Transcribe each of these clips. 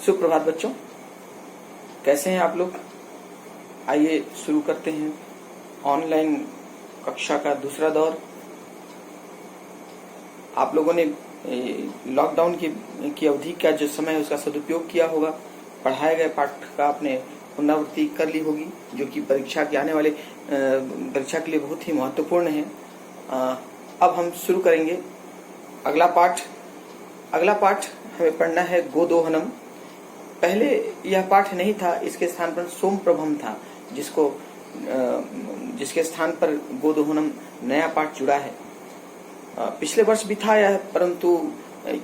सुप्रभात बच्चों, कैसे हैं आप लोग। आइए शुरू करते हैं ऑनलाइन कक्षा का दूसरा दौर। आप लोगों ने लॉकडाउन की अवधि का जो समय है उसका सदुपयोग किया होगा। पढ़ाए गए पाठ का आपने पुनरावृत्ति कर ली होगी, जो कि परीक्षा के आने वाले परीक्षा के लिए बहुत ही महत्वपूर्ण है। अब हम शुरू करेंगे अगला पाठ हमें पढ़ना है गोदोहनम। पहले यह पाठ नहीं था, इसके स्थान पर सोम प्रभम था, जिसके स्थान पर गोदोहनम नया पाठ जुड़ा है। पिछले वर्ष भी था यह, परंतु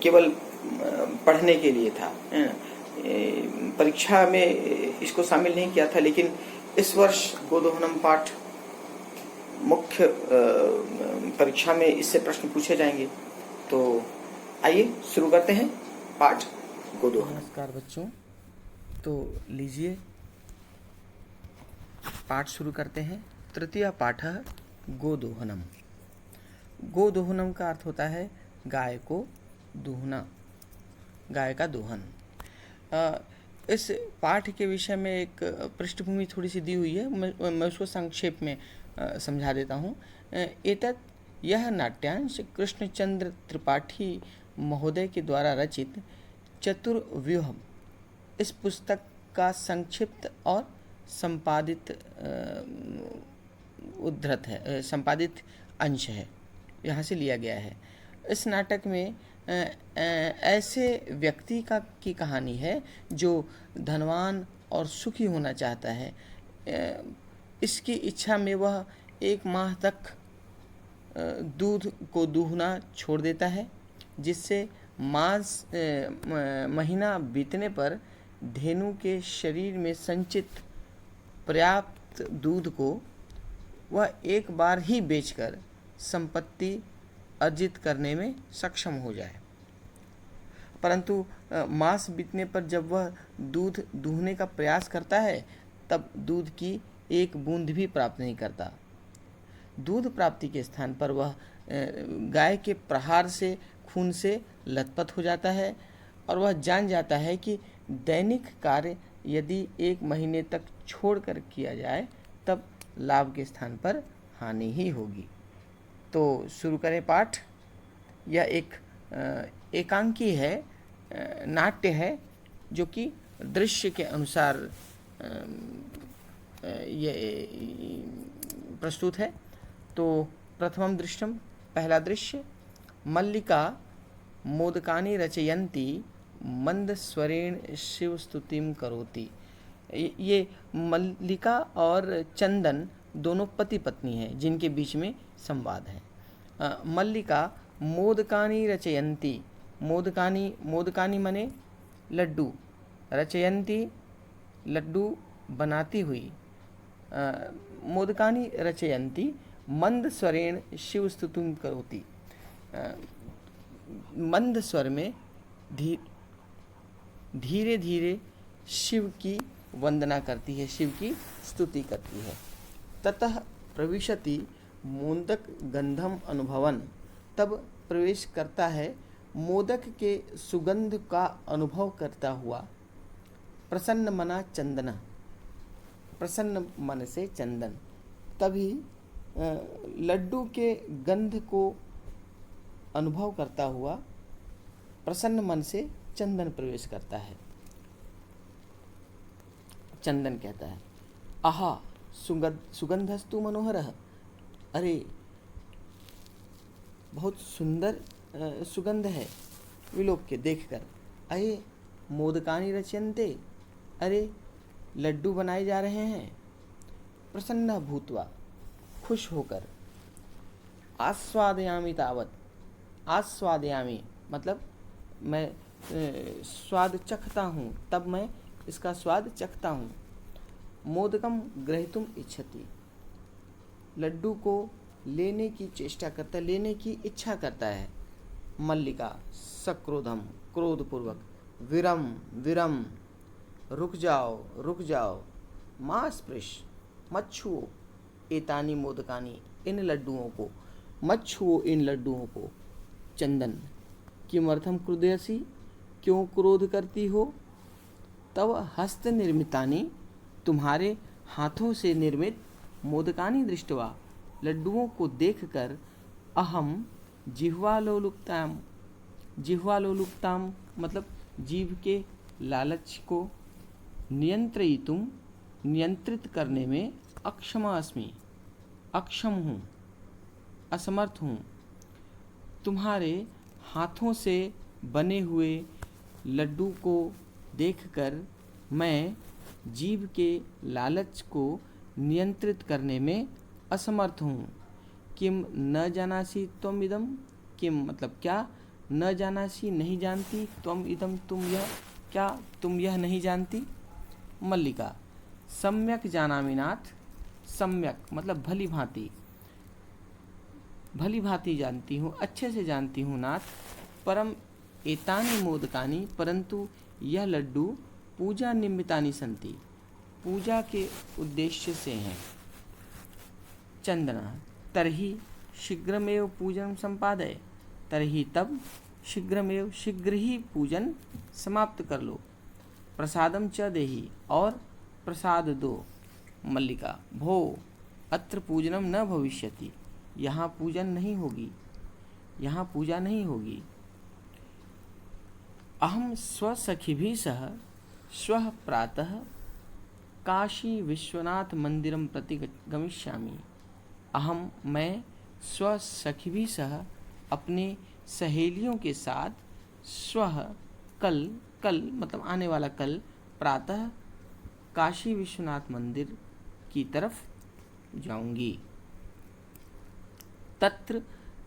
केवल पढ़ने के लिए था। परीक्षा में इसको शामिल नहीं किया था, लेकिन इस वर्ष गोदोहनम पाठ मुख्य परीक्षा में इससे प्रश्न पूछे जाएंगे। तो आइए शुरू करते हैं पाठ गोदोहनम। नमस्कार बच्चों, तो लीजिए पाठ शुरू करते हैं। तृतीय पाठ गोदोहनम। गोदोहनम का अर्थ होता है गाय को दूहना, गाय का दोहन। इस पाठ के विषय में एक पृष्ठभूमि थोड़ी सी दी हुई है, मैं उसको संक्षेप में समझा देता हूँ। एतत् यह नाट्यांश कृष्णचंद्र त्रिपाठी महोदय के द्वारा रचित चतुर्व्यूह इस पुस्तक का संक्षिप्त और संपादित उद्धृत है, संपादित अंश है, यहाँ से लिया गया है। इस नाटक में ऐसे व्यक्ति की कहानी है जो धनवान और सुखी होना चाहता है। इसकी इच्छा में वह 1 माह तक दूध को दूहना छोड़ देता है, जिससे महीना बीतने पर धेनु के शरीर में संचित पर्याप्त दूध को वह एक बार ही बेचकर संपत्ति अर्जित करने में सक्षम हो जाए। परंतु मास बीतने पर जब वह दूध दूहने का प्रयास करता है, तब दूध की एक बूंद भी प्राप्त नहीं करता। दूध प्राप्ति के स्थान पर वह गाय के प्रहार से खून से लथपथ हो जाता है और वह जान जाता है कि दैनिक कार्य यदि 1 महीने तक छोड़कर किया जाए तब लाभ के स्थान पर हानि ही होगी। तो शुरू करें पाठ। यह एक एकांकी है, नाट्य है, जो कि दृश्य के अनुसार ये प्रस्तुत है। तो प्रथमं दृश्यम, पहला दृश्य। मल्लिका मोदकानि रचयन्ती मंद स्वरेण शिव स्तुतिम करोति। ये मल्लिका और चंदन दोनों पति पत्नी हैं, जिनके बीच में संवाद है। मल्लिका मोदकानि रचयन्ती, मोदकानि मने लड्डू, रचयन्ती लड्डू बनाती हुई। मोदकानि रचयन्ती मंद स्वरेण शिव स्तुतिम करोति। मंद स्वर में धीरे धीरे शिव की वंदना करती है, शिव की स्तुति करती है। ततः प्रविशति मोदक गंधम अनुभवन, तब प्रवेश करता है मोदक के सुगंध का अनुभव करता हुआ प्रसन्न मना चंदन, प्रसन्न मन से चंदन। तभी लड्डू के गंध को अनुभव करता हुआ प्रसन्न मन से चंदन प्रवेश करता है। चंदन कहता है, आहा सुगंधस्तु मनोहरः। अरे बहुत सुंदर सुगंध है विलोक के देखकर। अये मोदकानि रच्यन्ते, अरे लड्डू बनाए जा रहे हैं। प्रसन्न भूत्वा, खुश होकर। आस्वादयामि तावत्, आस्वादयामि मतलब मैं स्वाद चखता हूँ, तब मैं इसका स्वाद चखता हूँ। मोदकम ग्रहीतुम इच्छति, लड्डू को लेने की चेष्टा करता है, लेने की इच्छा करता है। मल्लिका सक्रोधम, क्रोधपूर्वक। विरम विरम, रुक जाओ। मा स्पृश, मत छुओ। एतानी मोदकानी, इन लड्डुओं को। मत छुओ इन लड्डुओं को। चंदन, किमर्थम क्रुध्यसि, क्यों क्रोध करती हो। तव हस्त निर्मितानि, तुम्हारे हाथों से निर्मित मोदकानि दृष्ट्वा, लड्डुओं को देखकर, अहम जिह्वालोलुप्ताम मतलब जीभ के लालच को नियंत्रित करने में अक्षम हूँ, असमर्थ हूँ। तुम्हारे हाथों से बने हुए लड्डू को देखकर मैं जीभ के लालच को नियंत्रित करने में असमर्थ हूँ। किम न जानासी त्वम इदम, किम मतलब क्या, न जानासी नहीं जानती, त्वम इदम तुम यह, क्या तुम यह नहीं जानती। मल्लिका सम्यक जानामि नाथ, सम्यक मतलब भली भांति जानती हूँ, अच्छे से जानती हूँ नाथ। परम एतानि मोदकानि, परंतु यह लड्डू पूजा निमित्तानि संति, पूजा के उद्देश्य से हैं। चंदना तरहि शीघ्रमेव पूजन संपादय, तरहि तब शीघ्र ही पूजन समाप्त कर लो। प्रसादम च देहि, और प्रसाद दो। मल्लिका भो अत्र पूजनम न भविष्यति, यहाँ पूजा नहीं होगी। अहम स्वसखिभिः सह श्वः प्रातः काशी विश्वनाथ मंदिरम प्रति गमिष्यामि। मैं स्वसखिभिः सह अपने सहेलियों के साथ स्वः कल मतलब आने वाला कल प्रातः काशी विश्वनाथ मंदिर की तरफ जाऊंगी। तत्र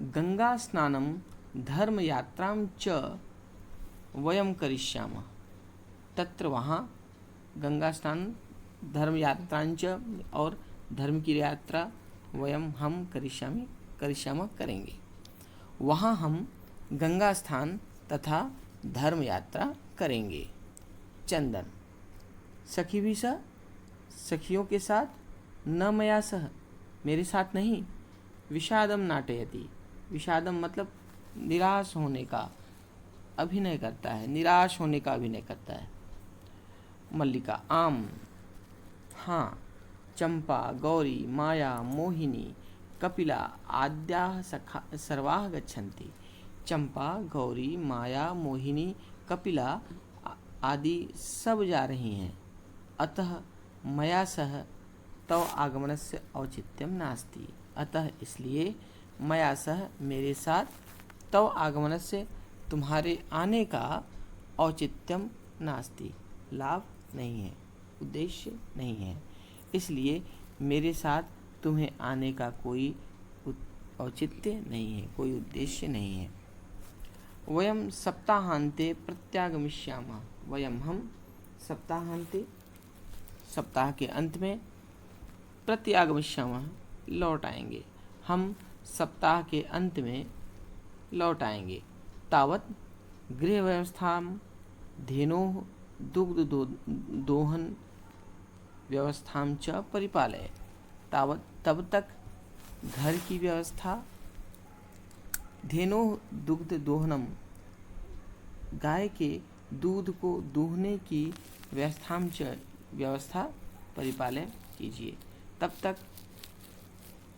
गंगा स्नानम धर्म यात्राम च वयम करिष्यामः, तत्र वहाँ गंगा स्नान धर्म यात्रांच और धर्म की यात्रा हम करिष्यामः करेंगे। वहाँ हम गंगा स्थान तथा धर्म यात्रा करेंगे। चंदन सखी भी सह, सखियों के साथ, न मया सह मेरे साथ नहीं। विषादम नाटयति, विषादम मतलब निराश होने का अभिनय करता है, निराश होने का अभिनय करता है। मल्लिका आम हाँ, चंपा गौरी माया मोहिनी कपिला आद्याः सर्वाः गच्छन्ति। चंपा गौरी माया मोहिनी कपिला आदि सब जा रही हैं। अतः मया सह तव आगमनस्य औचित्यम नास्ति, अतः इसलिए मया सह मेरे साथ तव आगमनस्य तुम्हारे आने का औचित्यम नास्ति लाभ नहीं है, उद्देश्य नहीं है, इसलिए मेरे साथ तुम्हें आने का कोई औचित्य नहीं है, कोई उद्देश्य नहीं है। वयम सप्ताहांते प्रत्यागमिष्यामः, वयम हम सप्ताहांते सप्ताह के अंत में प्रत्यागमिष्यामः लौट आएंगे, हम सप्ताह के अंत में लौट आएंगे। तावत गृह व्यवस्था धेनोः दुग्ध दोहन व्यवस्थां च परिपालय, तावत तब तक घर की व्यवस्था, धेनोः दुग्ध दोहनम गाय के दूध को दूहने की व्यवस्था परिपालन कीजिए, तब तक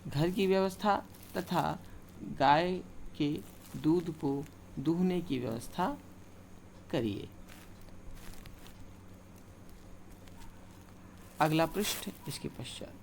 घर की व्यवस्था तथा गाय के दूध को दूहने की व्यवस्था करिए। अगला पृष्ठ इसके पश्चात।